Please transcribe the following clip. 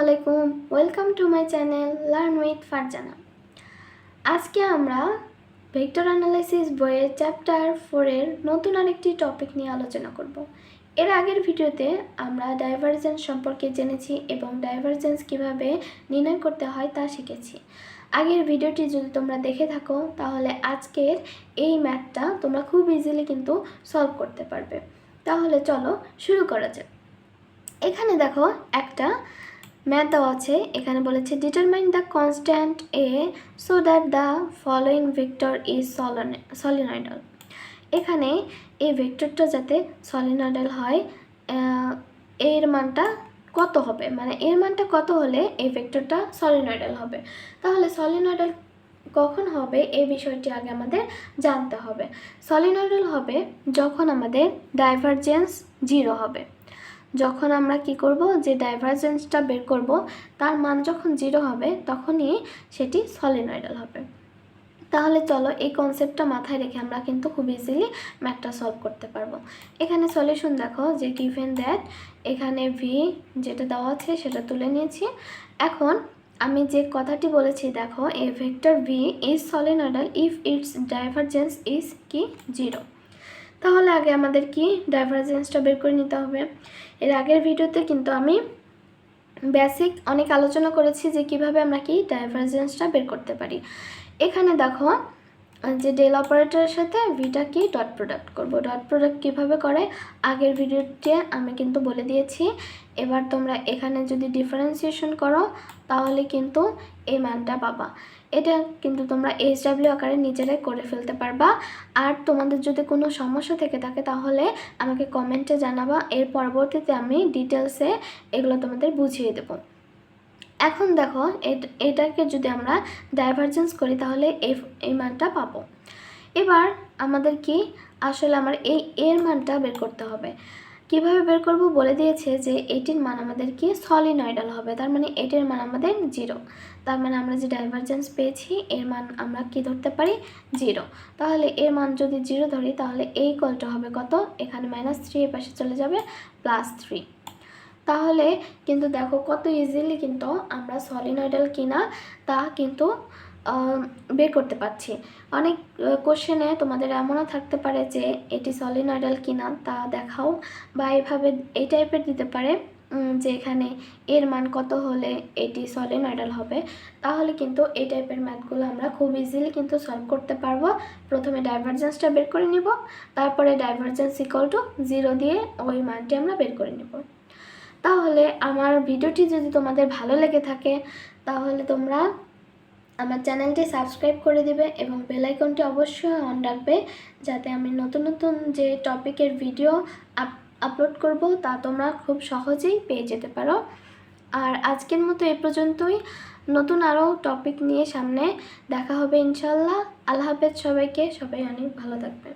আলাইকুম, welcome to my channel learn with Farzana. আজকে আমরা ভেক্টর অ্যানালাইসিস বইয়ের চ্যাপ্টার 4-এর নতুন আরেকটি টপিক নিয়ে আলোচনা করব। এর আগের ভিডিওতে আমরা ডাইভারজেন্স সম্পর্কে জেনেছি এবং ডাইভারজেন্স কিভাবে নির্ণয় করতে হয় তা শিখেছি। আগের ভিডিওটি যদি তোমরা দেখে থাকো তাহলে আজকের এই ম্যাথটা তোমরা খুব ইজিলি কিন্তু সলভ করতে পারবে। তাহলে চলো শুরু করা যাক। এখানে দেখো একটা ম্যাথ দেওয়া আছে। এখানে বলেছে determine the constant a so that the following vector is solenoidal. এখানে এই ভেক্টরটা যাতে সলিনয়েডাল হয় এর মানটা কত হবে, মানে এর মানটা কত হলে এই ভেক্টরটা সলিনয়েডাল হবে। তাহলে সলিনয়েডাল কখন হবে এই বিষয়টি আগে আমাদের জানতে হবে। সলিনয়েডাল হবে যখন আমাদের ডাইভারজেন্স 0 হবে। যখন আমরা কি করব, যে ডাইভারজেন্সটা বের করব তার মান যখন 0 হবে তখনই সেটি সলিনয়েডাল হবে। তাহলে চলো এই কনসেপ্টটা মাথায় রেখে আমরা কিন্তু খুব ইজিলি ম্যাথটা সলভ করতে পারবো। এখানে সলিউশন দেখো যে গিভেন দ্যাট এখানে ভি যেটা দেওয়া আছে সেটা তুলে নিয়েছি। এখন আমি যে কথাটি বলেছি দেখো, a vector v is solenoidal if its divergence is কি 0। তাহলে আগে আমাদের কি ডাইভারজেন্সটা বের করে নিতে হবে। এর আগের ভিডিওতে কিন্তু আমি বেসিক অনেক আলোচনা করেছি যে কিভাবে আমরা কি ডাইভারজেন্সটা বের করতে পারি। এখানে দেখো যে ডেল অপারেটরের সাথে ভিটা কি ডট প্রোডাক্ট করব। ডট প্রোডাক্ট কীভাবে করে আগের ভিডিওতে আমি কিন্তু বলে দিয়েছি। এবার তোমরা এখানে যদি ডিফারেন্সিয়েশন করো তাহলে কিন্তু এই মানটা পাবা। এটা কিন্তু তোমরা এইচডাব্লিউ আকারে নিজেরাই করে ফেলতে পারবা। আর তোমাদের যদি কোনো সমস্যা থেকে থাকে তাহলে আমাকে কমেন্টে জানাবা, এর পরবর্তীতে আমি ডিটেলসে এগুলো তোমাদের বুঝিয়ে দেবো। এখন দেখো এটাকে যদি আমরা ডাইভারজেন্স করি তাহলে এই মানটা পাবো। এবার আমাদের কি আসলে আমার এর মানটা বের করতে হবে। কিভাবে বের করব বলে দিয়েছে যে এটির মান আমাদের কি সলিনয়েডাল হবে, তার মানে এটির মান আমাদের 0। তার মানে আমরা যে ডাইভারজেন্স পেয়েছি এর মান আমরা কি ধরতে পারি 0। তাহলে এর মান যদি 0 ধরি তাহলে এই ইকুয়ালটা হবে কত, এখানে -3 এর পাশে চলে যাবে +3। তাহলে কিন্তু দেখো কত ইজিলি কিন্তু আমরা সলিনয়েডাল কিনা তা কিন্তু বের করতে পারছি। অনেক কোশ্চেনে তোমাদের এমনও থাকতে পারে যে এটি সলিনয়েডাল কিনা তা দেখাও, বা এইভাবে এই টাইপের দিতে পারে যে এখানে এর মান কত হলে এটি সলিনয়েডাল হবে। তাহলে কিন্তু এই টাইপের ম্যাথগুলো আমরা খুব ইজিলি কিন্তু সলভ করতে পারবো। প্রথমে ডাইভারজেন্সটা বের করে নিব, তারপরে ডাইভারজেন্স = 0 দিয়ে ওই মানটি আমরা বের করে নেব। তাহলে আমার ভিডিওটি যদি তোমাদের ভালো লেগে থাকে তাহলে তোমরা আমার চ্যানেলটি সাবস্ক্রাইব করে দিবে এবং বেল আইকনটি অবশ্যই অন রাখবে, যাতে আমি নতুন নতুন যে টপিকের ভিডিও আপলোড করব তা তোমরা খুব সহজেই পেয়ে যেতে পারো। আর আজকের মতো এ পর্যন্তই। নতুন আরও টপিক নিয়ে সামনে দেখা হবে ইনশাল্লাহ। আল্লাহ হাফেজ সবাইকে, সবাই অনেক ভালো থাকবে।